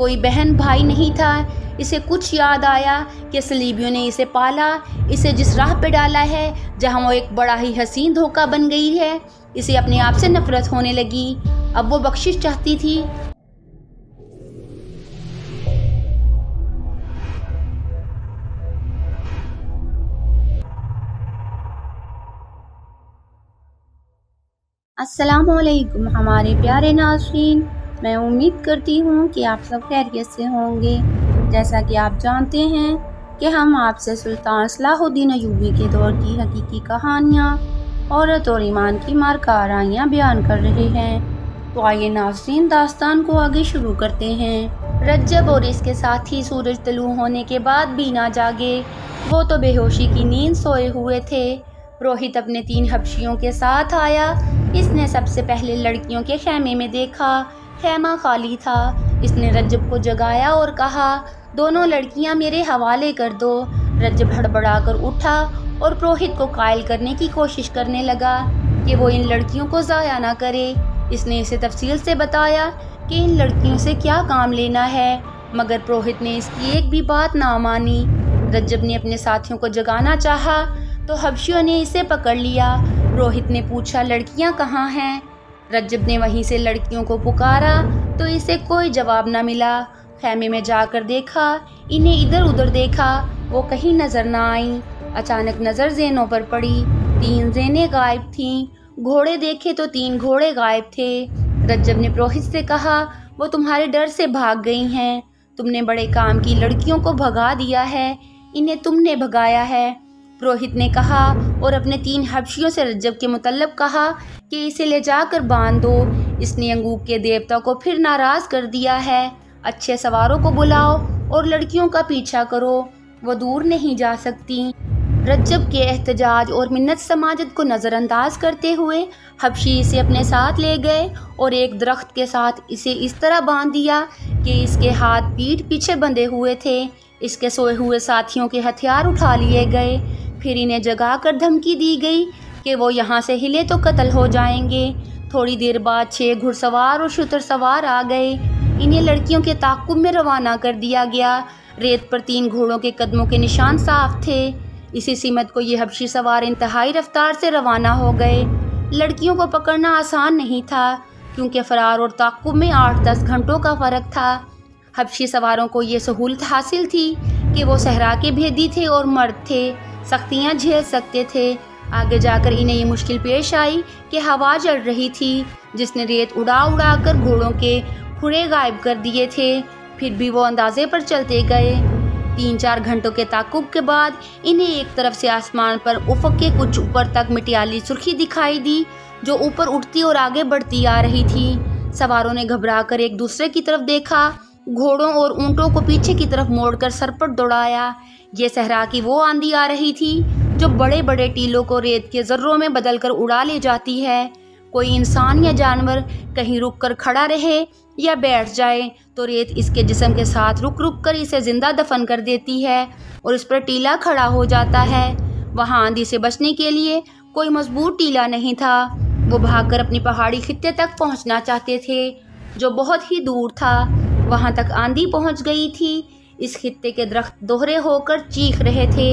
کوئی بہن بھائی نہیں تھا۔ اسے کچھ یاد آیا کہ صلیبیوں نے اسے پالا، اسے جس راہ پہ ڈالا ہے جہاں وہ ایک بڑا ہی حسین دھوکہ بن گئی ہے۔ اسے اپنے آپ سے نفرت ہونے لگی۔ اب وہ بخشش چاہتی تھی۔ السلام علیکم ہمارے پیارے ناظرین، میں امید کرتی ہوں کہ آپ سب خیریت سے ہوں گے۔ جیسا کہ آپ جانتے ہیں کہ ہم آپ سے سلطان صلاح الدین ایوبی کے دور کی حقیقی کہانیاں، عورت اور ایمان کی معرکہ آرائیاں بیان کر رہے ہیں۔ تو آئیے ناظرین، داستان کو آگے شروع کرتے ہیں۔ رجب اور اس کے ساتھی سورج طلوع ہونے کے بعد بھی نہ جاگے۔ وہ تو بے ہوشی کی نیند سوئے ہوئے تھے۔ پروہت اپنے 3 حبشیوں کے ساتھ آیا۔ اس نے سب سے پہلے لڑکیوں کے خیمے میں دیکھا۔ خیمہ خالی تھا۔ اس نے رجب کو جگایا اور کہا، دونوں لڑکیاں میرے حوالے کر دو۔ رجب ہڑبڑا کر اٹھا اور پروہت کو قائل کرنے کی کوشش کرنے لگا کہ وہ ان لڑکیوں کو ضائع نہ کرے۔ اس نے اسے تفصیل سے بتایا کہ ان لڑکیوں سے کیا کام لینا ہے، مگر پروہت نے اس کی ایک بھی بات نہ مانی۔ رجب نے اپنے ساتھیوں کو جگانا چاہا تو حبشیوں نے اسے پکڑ لیا۔ پروہت نے پوچھا، لڑکیاں کہاں ہیں؟ رجب نے وہیں سے لڑکیوں کو پکارا تو اسے کوئی جواب نہ ملا۔ خیمے میں جا کر دیکھا، انہیں ادھر ادھر دیکھا، وہ کہیں نظر نہ آئیں۔ اچانک نظر زینوں پر پڑی۔ 3 زینیں غائب تھیں۔ گھوڑے دیکھے تو 3 گھوڑے غائب تھے۔ رجب نے پروہت سے کہا، وہ تمہارے ڈر سے بھاگ گئی ہیں۔ تم نے بڑے کام کی لڑکیوں کو بھگا دیا ہے، انہیں تم نے بھگایا ہے۔ پروہت نے کہا اور اپنے 3 حبشیوں سے رجب کے متعلق کہا کہ اسے لے جا کر باندھ دو۔ اس نے انگوک کے دیوتا کو پھر ناراض کر دیا ہے۔ اچھے سواروں کو بلاؤ اور لڑکیوں کا پیچھا کرو، وہ دور نہیں جا سکتی۔ رجب کے احتجاج اور منت سماجت کو نظر انداز کرتے ہوئے حبشی اسے اپنے ساتھ لے گئے اور ایک درخت کے ساتھ اسے اس طرح باندھ دیا کہ اس کے ہاتھ پیٹھ پیچھے بندھے ہوئے تھے۔ اس کے سوئے ہوئے ساتھیوں کے ہتھیار اٹھا لیے گئے۔ پھر انہیں جگا کر دھمکی دی گئی کہ وہ یہاں سے ہلے تو قتل ہو جائیں گے۔ تھوڑی دیر بعد 6 گھڑ سوار اور شتر سوار آ گئے۔ انہیں لڑکیوں کے تعاقب میں روانہ کر دیا گیا۔ ریت پر 3 گھوڑوں کے قدموں کے نشان صاف تھے۔ اسی سمت کو یہ حبشی سوار انتہائی رفتار سے روانہ ہو گئے۔ لڑکیوں کو پکڑنا آسان نہیں تھا کیونکہ فرار اور تعاقب میں 8-10 گھنٹوں کا فرق تھا۔ حبشی سواروں کو یہ سہولت حاصل تھی کہ وہ صحرا کے بھیدی تھے اور مرد تھے، سختیاں جھیل سکتے تھے۔ آگے جا کر انہیں یہ مشکل پیش آئی کہ ہوا چل رہی تھی جس نے ریت اڑا اڑا کر گھوڑوں کے کھرے غائب کر دیے تھے۔ پھر بھی وہ اندازے پر چلتے گئے۔ 3-4 گھنٹوں کے تعاقب کے بعد انہیں ایک طرف سے آسمان پر افق کے کچھ اوپر تک مٹیالی سرخی دکھائی دی جو اوپر اٹھتی اور آگے بڑھتی آ رہی تھی۔ سواروں نے گھبرا کر ایک دوسرے کی طرف دیکھا، گھوڑوں اور اونٹوں کو پیچھے کی طرف موڑ کر سرپٹ دوڑایا۔ یہ صحرا کی وہ آندھی آ رہی تھی جو بڑے بڑے ٹیلوں کو ریت کے ذروں میں بدل کر اڑا لے جاتی ہے۔ کوئی انسان یا جانور کہیں رک کر کھڑا رہے یا بیٹھ جائے تو ریت اس کے جسم کے ساتھ رک رک کر اسے زندہ دفن کر دیتی ہے اور اس پر ٹیلا کھڑا ہو جاتا ہے۔ وہاں آندھی سے بچنے کے لیے کوئی مضبوط ٹیلا نہیں تھا۔ وہ بھاگ کر اپنی پہاڑی خطے تک پہنچنا چاہتے تھے جو بہت ہی دور تھا۔ وہاں تک آندھی پہنچ گئی تھی۔ اس خطے کے درخت دوہرے ہو کر چیخ رہے تھے۔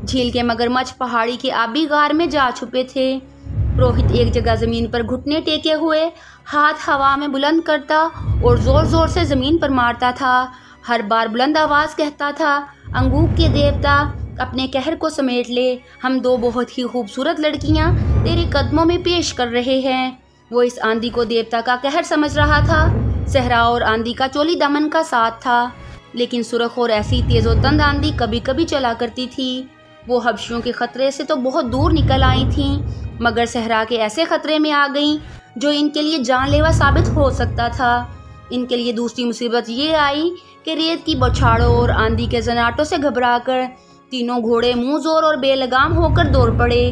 جھیل کے مگرمچھ پہاڑی کے آبی غار میں جا چھپے تھے۔ پروہت ایک جگہ زمین پر گھٹنے ٹیکے ہوئے ہاتھ ہوا میں بلند کرتا اور زور زور سے زمین پر مارتا تھا۔ ہر بار بلند آواز کہتا تھا، انگوک کے دیوتا اپنے قہر کو سمیٹ لے، ہم 2 بہت ہی خوبصورت لڑکیاں تیرے قدموں میں پیش کر رہے ہیں۔ وہ اس آندھی کو دیوتا کا قہر سمجھ رہا تھا۔ صحرا اور آندھی کا چولی دمن کا ساتھ تھا، لیکن سرخ اور ایسی تیز و تند آندھی کبھی کبھی چلا کرتی تھی۔ وہ حبشیوں کے خطرے سے تو بہت دور نکل آئی تھیں، مگر صحرا کے ایسے خطرے میں آ گئیں جو ان کے لیے جان لیوا ثابت ہو سکتا تھا۔ ان کے لیے دوسری مصیبت یہ آئی کہ ریت کی بوچھاڑوں اور آندھی کے زناٹوں سے گھبرا کر تینوں گھوڑے منہ زور اور بے لگام ہو کر دوڑ پڑے۔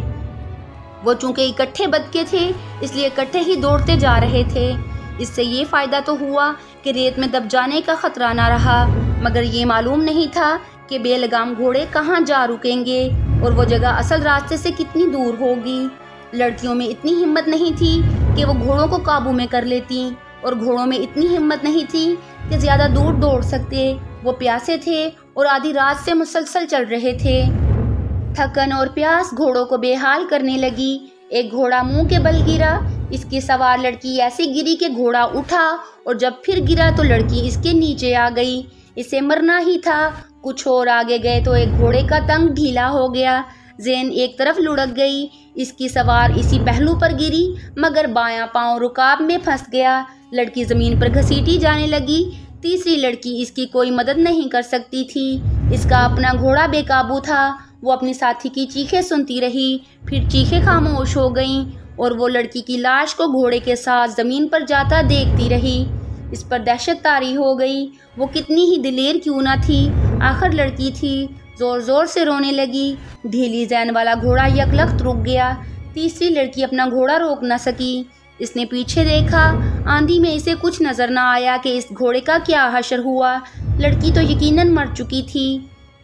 وہ چونکہ اکٹھے بدکے تھے اس لیے اکٹھے ہی دوڑتے جا رہے تھے۔ اس سے یہ فائدہ تو ہوا کہ ریت میں دب جانے کا خطرہ نہ رہا، مگر یہ معلوم نہیں تھا کہ بے لگام گھوڑے کہاں جا رکیں گے اور وہ جگہ اصل راستے سے کتنی دور ہوگی۔ لڑکیوں میں اتنی ہمت نہیں تھی کہ وہ گھوڑوں کو قابو میں کر لیتیں، اور گھوڑوں میں اتنی ہمت نہیں تھی کہ زیادہ دور دوڑ سکتے۔ وہ پیاسے تھے اور آدھی رات سے مسلسل چل رہے تھے۔ تھکن اور پیاس گھوڑوں کو بے حال کرنے لگی۔ ایک گھوڑا منہ کے بل گرا۔ اس کی سوار لڑکی ایسی گری کہ گھوڑا اٹھا اور جب پھر گرا تو لڑکی اس کے نیچے آ گئی۔ اسے مرنا ہی تھا۔ کچھ اور آگے گئے تو ایک گھوڑے کا ٹنگ ڈھیلا ہو گیا۔ زین ایک طرف لڑک گئی۔ اس کی سوار اسی پہلو پر گری مگر بایاں پاؤں رکاب میں پھنس گیا۔ لڑکی زمین پر گھسیٹی جانے لگی۔ تیسری لڑکی اس کی کوئی مدد نہیں کر سکتی تھی۔ اس کا اپنا گھوڑا بے قابو تھا۔ وہ اپنی ساتھی کی چیخیں سنتی رہی، پھر چیخیں خاموش ہو گئیں اور وہ لڑکی کی لاش کو گھوڑے کے ساتھ زمین پر جاتا دیکھتی رہی۔ اس پر دہشت طاری ہو گئی۔ وہ کتنی ہی دلیر کیوں نہ تھی، آخر لڑکی تھی۔ زور زور سے رونے لگی۔ ڈھیلی زین والا گھوڑا یکلخت رک گیا۔ تیسری لڑکی اپنا گھوڑا روک نہ سکی۔ اس نے پیچھے دیکھا۔ آندھی میں اسے کچھ نظر نہ آیا کہ اس گھوڑے کا کیا حشر ہوا۔ لڑکی تو یقیناً مر چکی تھی۔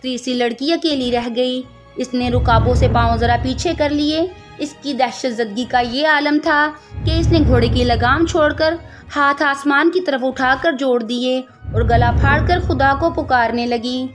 تیسری لڑکی اکیلی رہ گئی۔ اس نے رکابوں سے پاؤں ذرا پیچھے کر لیے۔ اس کی دہشت زدگی کا یہ عالم تھا کہ اس نے گھوڑے کی لگام چھوڑ کر ہاتھ آسمان کی طرف اٹھا کر جوڑ دیے اور گلا پھاڑ کر خدا کو پکارنے لگی۔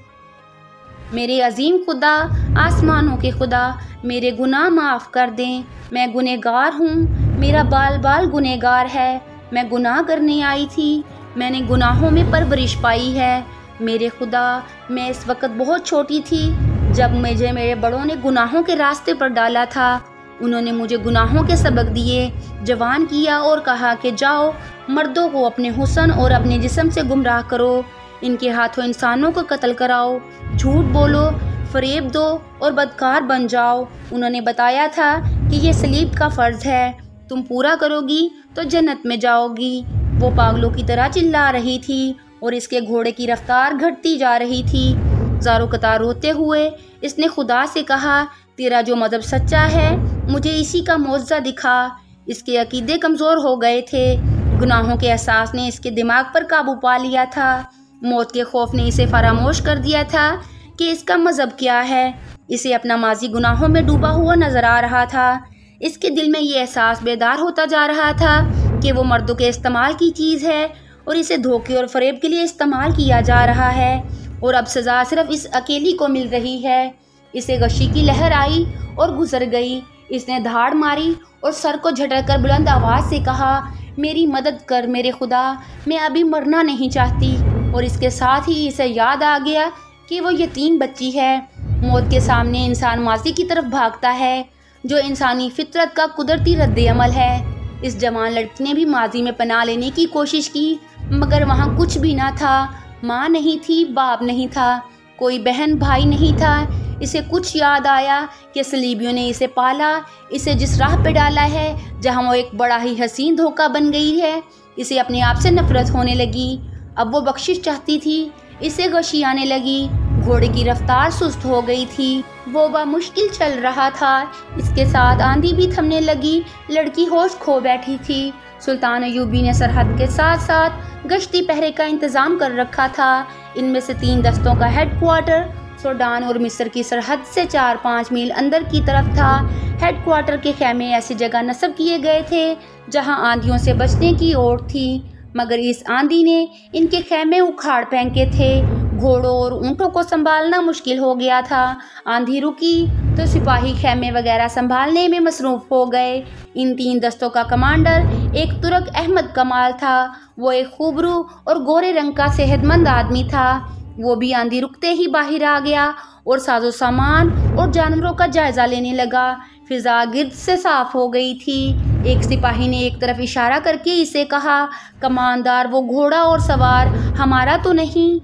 میرے عظیم خدا، آسمانوں کے خدا، میرے گناہ معاف کر دیں۔ میں گنہگار ہوں، میرا بال بال گنہگار ہے۔ میں گناہ کرنے آئی تھی، میں نے گناہوں میں پرورش پائی ہے۔ میرے خدا، میں اس وقت بہت چھوٹی تھی جب مجھے میرے بڑوں نے گناہوں کے راستے پر ڈالا تھا۔ انہوں نے مجھے گناہوں کے سبق دیے، جوان کیا اور کہا کہ جاؤ، مردوں کو اپنے حسن اور اپنے جسم سے گمراہ کرو، ان کے ہاتھوں انسانوں کو قتل کراؤ، جھوٹ بولو، فریب دو اور بدکار بن جاؤ۔ انہوں نے بتایا تھا کہ یہ صلیب کا فرض ہے، تم پورا کرو گی تو جنت میں جاؤ گی۔ وہ پاگلوں کی طرح چلا رہی تھی اور اس کے گھوڑے کی رفتار گھٹتی جا رہی تھی۔ زارو قطار روتے ہوئے اس نے خدا سے کہا، تیرا جو مذہب سچا ہے مجھے اسی کا معجزہ دکھا۔ اس کے عقیدے کمزور ہو گئے تھے، گناہوں کے احساس نے اس کے دماغ پر قابو پا لیا تھا، موت کے خوف نے اسے فراموش کر دیا تھا کہ اس کا مذہب کیا ہے۔ اسے اپنا ماضی گناہوں میں ڈوبا ہوا نظر آ رہا تھا۔ اس کے دل میں یہ احساس بیدار ہوتا جا رہا تھا کہ وہ مردوں کے استعمال کی چیز ہے اور اسے دھوکے اور فریب کے لیے استعمال کیا جا رہا ہے، اور اب سزا صرف اس اکیلی کو مل رہی ہے۔ اسے غشی کی لہر آئی اور گزر گئی۔ اس نے دھاڑ ماری اور سر کو جھٹک کر بلند آواز سے کہا، میری مدد کر میرے خدا، میں ابھی مرنا نہیں چاہتی۔ اور اس کے ساتھ ہی اسے یاد آ گیا کہ وہ یتیم بچی ہے۔ موت کے سامنے انسان ماضی کی طرف بھاگتا ہے، جو انسانی فطرت کا قدرتی رد عمل ہے۔ اس جوان لڑکی نے بھی ماضی میں پناہ لینے کی کوشش کی مگر وہاں کچھ بھی نہ تھا۔ ماں نہیں تھی، باپ نہیں تھا، کوئی بہن بھائی نہیں تھا۔ اسے کچھ یاد آیا کہ صلیبیوں نے اسے پالا، اسے جس راہ پہ ڈالا ہے جہاں وہ ایک بڑا ہی حسین دھوکہ بن گئی ہے۔ اسے اپنے آپ سے نفرت ہونے لگی۔ اب وہ بخشش چاہتی تھی۔ اسے غشی آنے لگی۔ گھوڑے کی رفتار سست ہو گئی تھی۔ وہ بمشکل چل رہا تھا۔ اس کے ساتھ آندھی بھی تھمنے لگی۔ لڑکی ہوش کھو بیٹھی تھی۔ سلطان ایوبی نے سرحد کے ساتھ ساتھ گشتی پہرے کا انتظام کر رکھا تھا۔ ان میں سے 3 دستوں کا ہیڈ کوارٹر سوڈان اور مصر کی سرحد سے 4-5 میل اندر کی طرف تھا۔ ہیڈ کوارٹر کے خیمے ایسی جگہ نصب کیے گئے تھے جہاں آندھیوں سے بچنے کی اوٹ تھی، مگر اس آندھی نے ان کے خیمے اکھاڑ پھینکے تھے۔ گھوڑوں اور اونٹوں کو سنبھالنا مشکل ہو گیا تھا۔ آندھی رکی تو سپاہی خیمے وغیرہ سنبھالنے میں مصروف ہو گئے۔ ان 3 دستوں کا کمانڈر ایک ترک احمد کمال تھا۔ وہ ایک خوبرو اور گورے رنگ کا صحت مند آدمی تھا۔ وہ بھی آندھی رکتے ہی باہر آ گیا اور ساز و سامان اور جانوروں کا جائزہ لینے لگا۔ فضا گرد سے صاف ہو گئی تھی۔ ایک سپاہی نے ایک طرف اشارہ کر کے اسے کہا، کماندار، وہ گھوڑا اور سوار ہمارا تو نہیں؟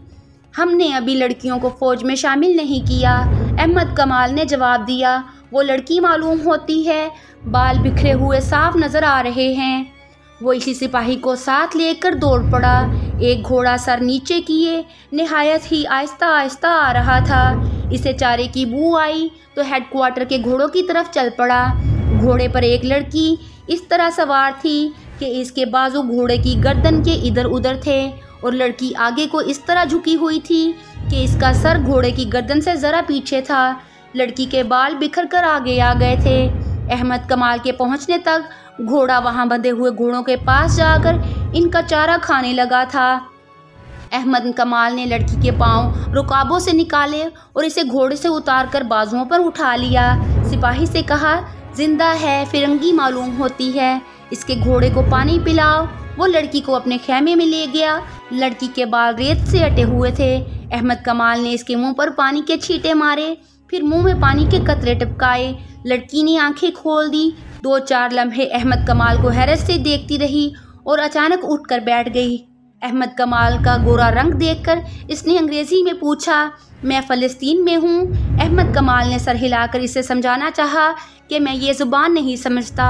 ہم نے ابھی لڑکیوں کو فوج میں شامل نہیں کیا۔ احمد کمال نے جواب دیا، وہ لڑکی معلوم ہوتی ہے، بال بکھرے ہوئے صاف نظر آ رہے ہیں۔ وہ اسی سپاہی کو ساتھ لے کر دوڑ پڑا۔ ایک گھوڑا سر نیچے کیے نہایت ہی آہستہ آہستہ آ رہا تھا۔ اسے چارے کی بو آئی تو ہیڈ کوارٹر کے گھوڑوں کی طرف چل پڑا۔ گھوڑے پر ایک لڑکی اس طرح سوار تھی کہ اس کے بازو گھوڑے کی گردن کے ادھر ادھر تھے اور لڑکی آگے کو اس طرح جھکی ہوئی تھی کہ اس کا سر گھوڑے کی گردن سے ذرا پیچھے تھا۔ لڑکی کے بال بکھر کر آگے آ گئے تھے۔ احمد کمال کے پہنچنے تک گھوڑا وہاں بندھے ہوئے گھوڑوں کے پاس جا کر ان کا چارہ کھانے لگا تھا۔ احمد کمال نے لڑکی کے پاؤں رکابوں سے نکالے اور اسے گھوڑے سے اتار کر بازوؤں پر اٹھا لیا۔ سپاہی سے کہا، زندہ ہے، فرنگی معلوم ہوتی ہے، اس کے گھوڑے کو پانی پلاؤ۔ وہ لڑکی کو اپنے خیمے میں لے گیا۔ لڑکی کے بال ریت سے اٹے ہوئے تھے۔ احمد کمال نے اس کے منہ پر پانی کے چھینٹے مارے، پھر منہ میں پانی کے قطرے ٹپکائے۔ لڑکی نے آنکھیں کھول دی۔ 2-4 لمحے احمد کمال کو حیرت سے دیکھتی رہی اور اچانک اٹھ کر بیٹھ گئی۔ احمد کمال کا گورا رنگ دیکھ کر اس نے انگریزی میں پوچھا، میں فلسطین میں ہوں۔ احمد کمال نے سر ہلا کر اسے سمجھانا چاہا کہ میں یہ زبان نہیں سمجھتا۔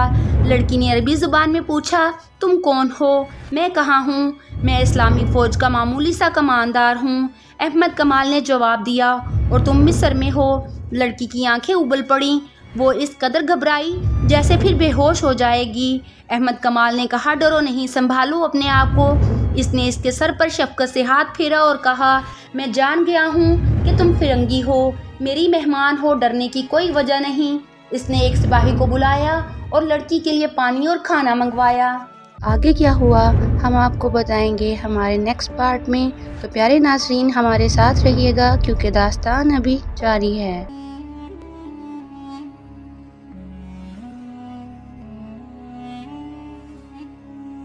لڑکی نے عربی زبان میں پوچھا، تم کون ہو؟ میں کہاں ہوں؟ میں اسلامی فوج کا معمولی سا کماندار ہوں۔ احمد کمال نے جواب دیا، اور تم مصر میں ہو؟ لڑکی کی آنکھیں ابل پڑیں۔ وہ اس قدر گھبرائی جیسے پھر بے ہوش ہو جائے گی۔ احمد کمال نے کہا، ڈرو نہیں، سنبھالو اپنے آپ کو۔ اس نے اس کے سر پر شفقت سے ہاتھ پھیرا اور کہا، میں جان گیا ہوں کہ تم فرنگی ہو، میری مہمان ہو، ڈرنے کی کوئی وجہ نہیں۔ اس نے ایک سپاہی کو بلایا اور لڑکی کے لیے پانی اور کھانا منگوایا۔ آگے کیا ہوا ہم آپ کو بتائیں گے ہمارے نیکسٹ پارٹ میں، تو پیارے ناظرین ہمارے ساتھ رہیے گا کیونکہ داستان ابھی جاری ہے۔